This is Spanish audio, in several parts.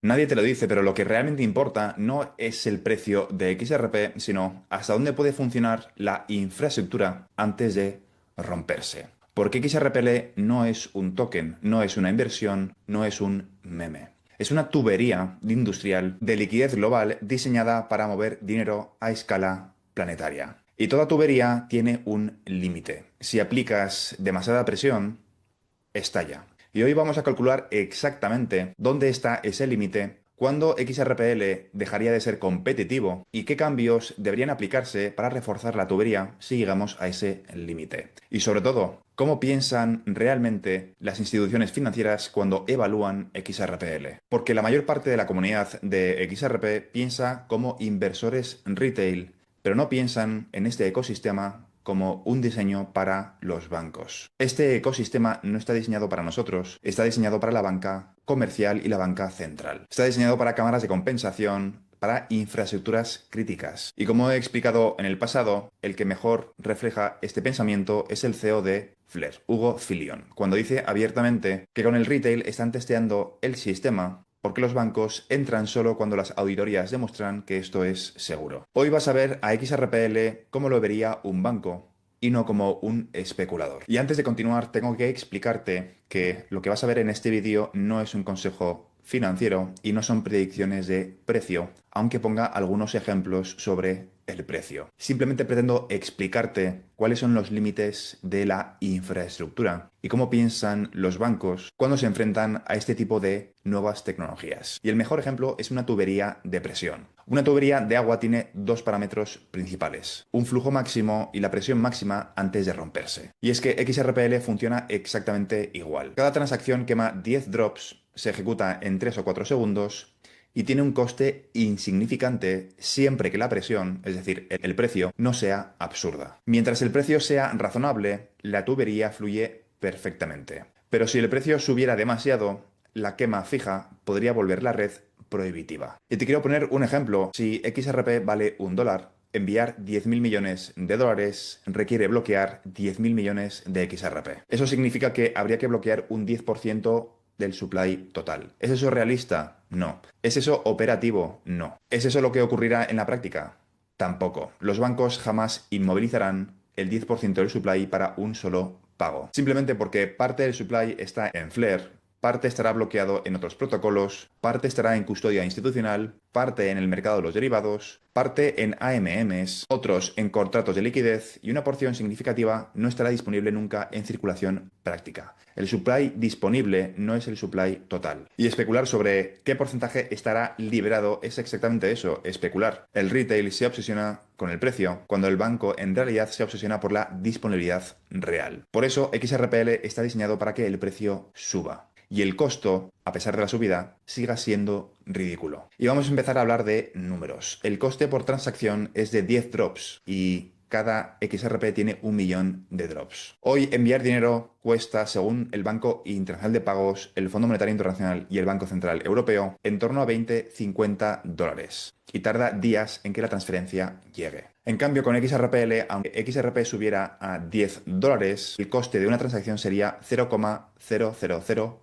Nadie te lo dice, pero lo que realmente importa no es el precio de XRP, sino hasta dónde puede funcionar la infraestructura antes de romperse. Porque XRPL no es un token, no es una inversión, no es un meme. Es una tubería industrial de liquidez global diseñada para mover dinero a escala planetaria. Y toda tubería tiene un límite. Si aplicas demasiada presión, estalla. Y hoy vamos a calcular exactamente dónde está ese límite, cuándo XRPL dejaría de ser competitivo y qué cambios deberían aplicarse para reforzar la tubería si llegamos a ese límite. Y sobre todo, cómo piensan realmente las instituciones financieras cuando evalúan XRPL. Porque la mayor parte de la comunidad de XRP piensa como inversores retail, pero no piensan en este ecosistema como un diseño para los bancos. Este ecosistema no está diseñado para nosotros, está diseñado para la banca comercial y la banca central. Está diseñado para cámaras de compensación, para infraestructuras críticas. Y como he explicado en el pasado, el que mejor refleja este pensamiento es el CEO de Flair, Hugo Filion, cuando dice abiertamente que con el retail están testeando el sistema porque los bancos entran solo cuando las auditorías demuestran que esto es seguro. Hoy vas a ver a XRPL cómo lo vería un banco y no como un especulador. Y antes de continuar, tengo que explicarte que lo que vas a ver en este vídeo no es un consejo financiero y no son predicciones de precio, aunque ponga algunos ejemplos sobre el precio. Simplemente pretendo explicarte cuáles son los límites de la infraestructura y cómo piensan los bancos cuando se enfrentan a este tipo de nuevas tecnologías. Y el mejor ejemplo es una tubería de presión. Una tubería de agua tiene dos parámetros principales: un flujo máximo y la presión máxima antes de romperse. Y es que XRPL funciona exactamente igual. Cada transacción quema 10 drops, se ejecuta en 3 o 4 segundos y tiene un coste insignificante siempre que la presión, es decir, el precio, no sea absurda. Mientras el precio sea razonable, la tubería fluye perfectamente. Pero si el precio subiera demasiado, la quema fija podría volver la red prohibitiva. Y te quiero poner un ejemplo. Si XRP vale $1, enviar 10.000 millones de dólares requiere bloquear 10.000 millones de XRP. Eso significa que habría que bloquear un 10% del supply total. ¿Es eso realista? No. ¿Es eso operativo? No. ¿Es eso lo que ocurrirá en la práctica? Tampoco. Los bancos jamás inmovilizarán el 10% del supply para un solo pago. Simplemente porque parte del supply está en Flare, parte estará bloqueado en otros protocolos, parte estará en custodia institucional, parte en el mercado de los derivados, parte en AMMs, otros en contratos de liquidez y una porción significativa no estará disponible nunca en circulación práctica. El supply disponible no es el supply total. Y especular sobre qué porcentaje estará liberado es exactamente eso, especular. El retail se obsesiona con el precio, cuando el banco en realidad se obsesiona por la disponibilidad real. Por eso XRPL está diseñado para que el precio suba y el costo, a pesar de la subida, siga siendo ridículo. Y vamos a empezar a hablar de números. El coste por transacción es de 10 drops y cada XRP tiene 1.000.000 de drops. Hoy enviar dinero cuesta, según el Banco Internacional de Pagos, el Fondo Monetario Internacional y el Banco Central Europeo, en torno a 20-50 dólares. Y tarda días en que la transferencia llegue. En cambio, con XRPL, aunque XRP subiera a 10 dólares, el coste de una transacción sería 0,0001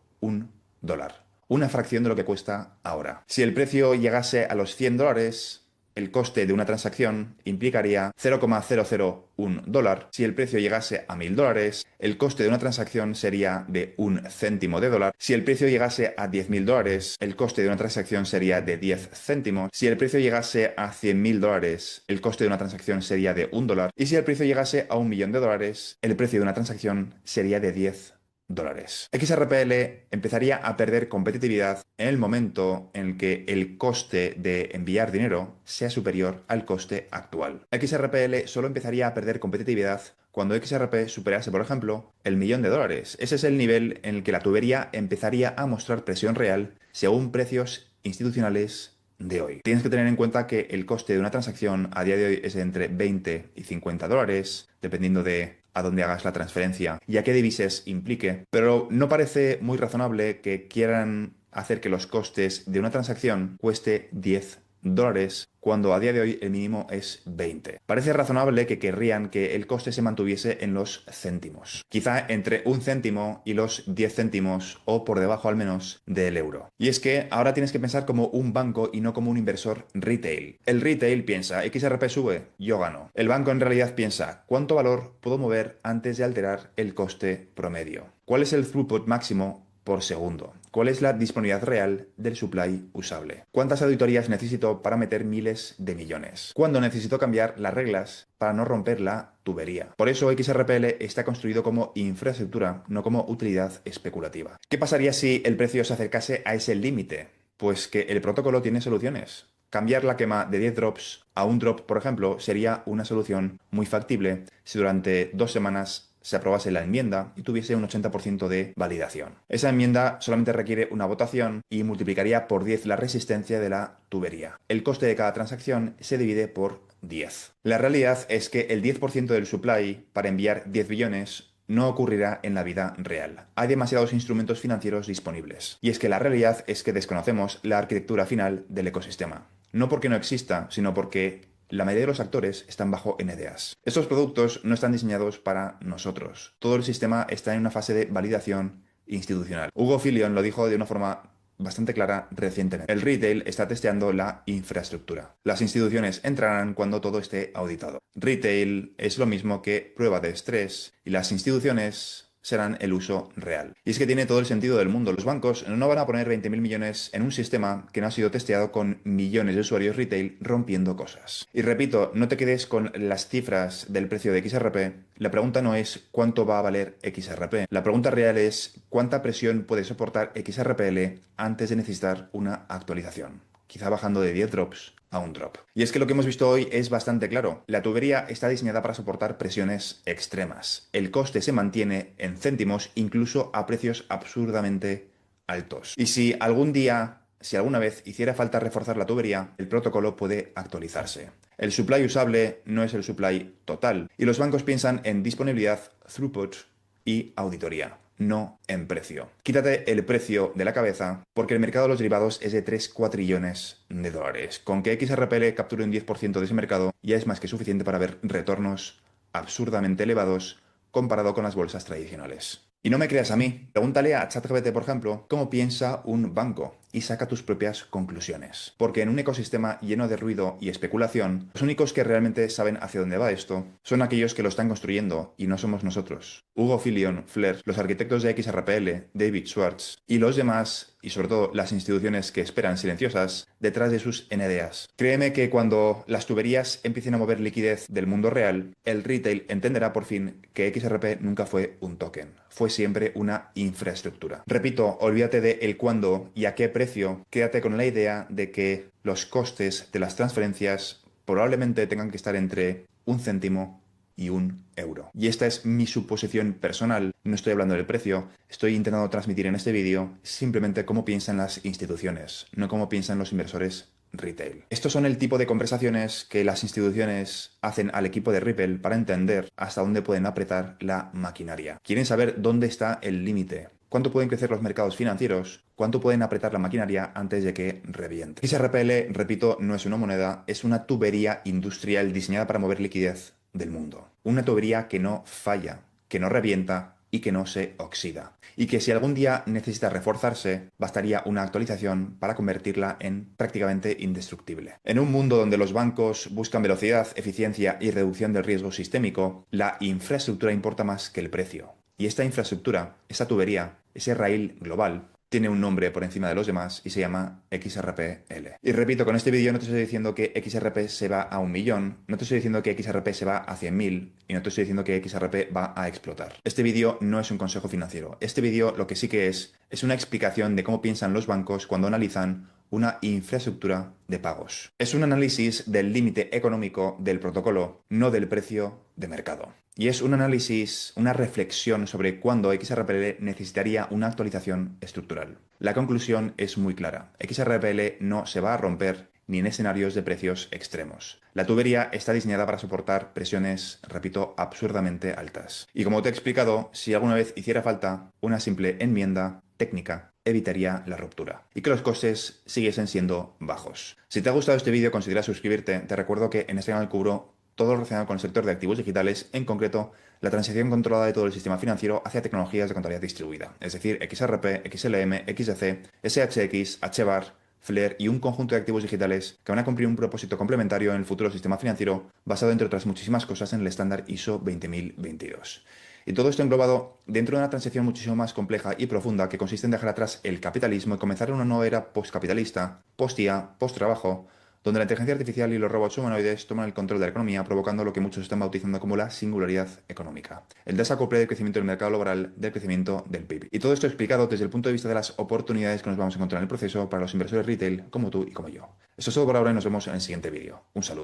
dólar. Una fracción de lo que cuesta ahora. Si el precio llegase a los 100 dólares, el coste de una transacción implicaría 0,001 dólar. Si el precio llegase a 1.000 dólares, el coste de una transacción sería de un céntimo de dólar. Si el precio llegase a 10.000 dólares, el coste de una transacción sería de 10 céntimos. Si el precio llegase a 100.000 dólares, el coste de una transacción sería de un dólar. Y si el precio llegase a 1.000.000 de dólares, el precio de una transacción sería de 10 dólares. XRPL empezaría a perder competitividad en el momento en el que el coste de enviar dinero sea superior al coste actual. XRPL solo empezaría a perder competitividad cuando XRP superase, por ejemplo, el 1.000.000 de dólares. Ese es el nivel en el que la tubería empezaría a mostrar presión real según precios institucionales de hoy. Tienes que tener en cuenta que el coste de una transacción a día de hoy es de entre 20 y 50 dólares, dependiendo de a dónde hagas la transferencia y a qué divisas implique, pero no parece muy razonable que quieran hacer que los costes de una transacción cueste 10 dólares cuando a día de hoy el mínimo es 20. Parece razonable que querrían que el coste se mantuviese en los céntimos, quizá entre un céntimo y los 10 céntimos o por debajo al menos del euro. Y es que ahora tienes que pensar como un banco y no como un inversor retail. El retail piensa, XRP sube, yo gano. El banco en realidad piensa, ¿cuánto valor puedo mover antes de alterar el coste promedio? ¿Cuál es el throughput máximo por segundo? ¿Cuál es la disponibilidad real del supply usable? ¿Cuántas auditorías necesito para meter miles de millones? ¿Cuándo necesito cambiar las reglas para no romper la tubería? Por eso XRPL está construido como infraestructura, no como utilidad especulativa. ¿Qué pasaría si el precio se acercase a ese límite? Pues que el protocolo tiene soluciones. Cambiar la quema de 10 drops a un drop, por ejemplo, sería una solución muy factible si durante 2 semanas se aprobase la enmienda y tuviese un 80% de validación. Esa enmienda solamente requiere una votación y multiplicaría por 10 la resistencia de la tubería. El coste de cada transacción se divide por 10. La realidad es que el 10% del supply para enviar 10 billones no ocurrirá en la vida real. Hay demasiados instrumentos financieros disponibles. Y es que la realidad es que desconocemos la arquitectura final del ecosistema. No porque no exista, sino porque la mayoría de los actores están bajo NDAs. Estos productos no están diseñados para nosotros. Todo el sistema está en una fase de validación institucional. Hugo Filion lo dijo de una forma bastante clara recientemente. El retail está testeando la infraestructura. Las instituciones entrarán cuando todo esté auditado. Retail es lo mismo que prueba de estrés y las instituciones serán el uso real. Y es que tiene todo el sentido del mundo. Los bancos no van a poner 20.000 millones en un sistema que no ha sido testeado con millones de usuarios retail rompiendo cosas. Y repito, no te quedes con las cifras del precio de XRP. La pregunta no es cuánto va a valer XRP. La pregunta real es cuánta presión puede soportar XRPL antes de necesitar una actualización. Quizá bajando de 10 drops a un drop. Y es que lo que hemos visto hoy es bastante claro. La tubería está diseñada para soportar presiones extremas. El coste se mantiene en céntimos, incluso a precios absurdamente altos. Y si alguna vez hiciera falta reforzar la tubería, el protocolo puede actualizarse. El supply usable no es el supply total. Y los bancos piensan en disponibilidad, throughput y auditoría, no en precio. Quítate el precio de la cabeza porque el mercado de los derivados es de 3 cuatrillones de dólares. Con que XRPL capture un 10% de ese mercado ya es más que suficiente para ver retornos absurdamente elevados comparado con las bolsas tradicionales. Y no me creas a mí, pregúntale a ChatGPT, por ejemplo, cómo piensa un banco y saca tus propias conclusiones. Porque en un ecosistema lleno de ruido y especulación, los únicos que realmente saben hacia dónde va esto son aquellos que lo están construyendo y no somos nosotros. Hugo Filion, Flair, los arquitectos de XRPL, David Schwartz y los demás, y sobre todo las instituciones que esperan silenciosas detrás de sus NDAs. Créeme que cuando las tuberías empiecen a mover liquidez del mundo real, el retail entenderá por fin que XRP nunca fue un token, fue siempre una infraestructura. Repito, olvídate de el cuándo y a qué precio, quédate con la idea de que los costes de las transferencias probablemente tengan que estar entre un céntimo y un euro. Y esta es mi suposición personal, no estoy hablando del precio, estoy intentando transmitir en este vídeo simplemente cómo piensan las instituciones, no cómo piensan los inversores retail. Estos son el tipo de conversaciones que las instituciones hacen al equipo de Ripple para entender hasta dónde pueden apretar la maquinaria. Quieren saber dónde está el límite. ¿Cuánto pueden crecer los mercados financieros? ¿Cuánto pueden apretar la maquinaria antes de que reviente? XRPL, repito, no es una moneda, es una tubería industrial diseñada para mover liquidez del mundo. Una tubería que no falla, que no revienta y que no se oxida. Y que si algún día necesita reforzarse, bastaría una actualización para convertirla en prácticamente indestructible. En un mundo donde los bancos buscan velocidad, eficiencia y reducción del riesgo sistémico, la infraestructura importa más que el precio. Y esta infraestructura, esa tubería, ese raíl global, tiene un nombre por encima de los demás y se llama XRPL. Y repito, con este vídeo no te estoy diciendo que XRP se va a 1.000.000, no te estoy diciendo que XRP se va a 100.000 y no te estoy diciendo que XRP va a explotar. Este vídeo no es un consejo financiero. Este vídeo lo que sí que es una explicación de cómo piensan los bancos cuando analizan una infraestructura de pagos. Es un análisis del límite económico del protocolo, no del precio de mercado. Y es un análisis, una reflexión sobre cuándo XRPL necesitaría una actualización estructural. La conclusión es muy clara. XRPL no se va a romper ni en escenarios de precios extremos. La tubería está diseñada para soportar presiones, repito, absurdamente altas. Y como te he explicado, si alguna vez hiciera falta una simple enmienda, técnica evitaría la ruptura y que los costes siguiesen siendo bajos. Si te ha gustado este vídeo, considera suscribirte. Te recuerdo que en este canal cubro todo lo relacionado con el sector de activos digitales, en concreto la transición controlada de todo el sistema financiero hacia tecnologías de contabilidad distribuida, es decir, XRP, XLM, XDC, SHX, HBAR, Flare y un conjunto de activos digitales que van a cumplir un propósito complementario en el futuro sistema financiero basado, entre otras muchísimas cosas, en el estándar ISO 20022. Y todo esto englobado dentro de una transición muchísimo más compleja y profunda que consiste en dejar atrás el capitalismo y comenzar una nueva era postcapitalista, post-IA, post-trabajo, donde la inteligencia artificial y los robots humanoides toman el control de la economía, provocando lo que muchos están bautizando como la singularidad económica, el desacople del crecimiento del mercado laboral del crecimiento del PIB. Y todo esto explicado desde el punto de vista de las oportunidades que nos vamos a encontrar en el proceso para los inversores retail como tú y como yo. Esto es todo por ahora y nos vemos en el siguiente vídeo. Un saludo.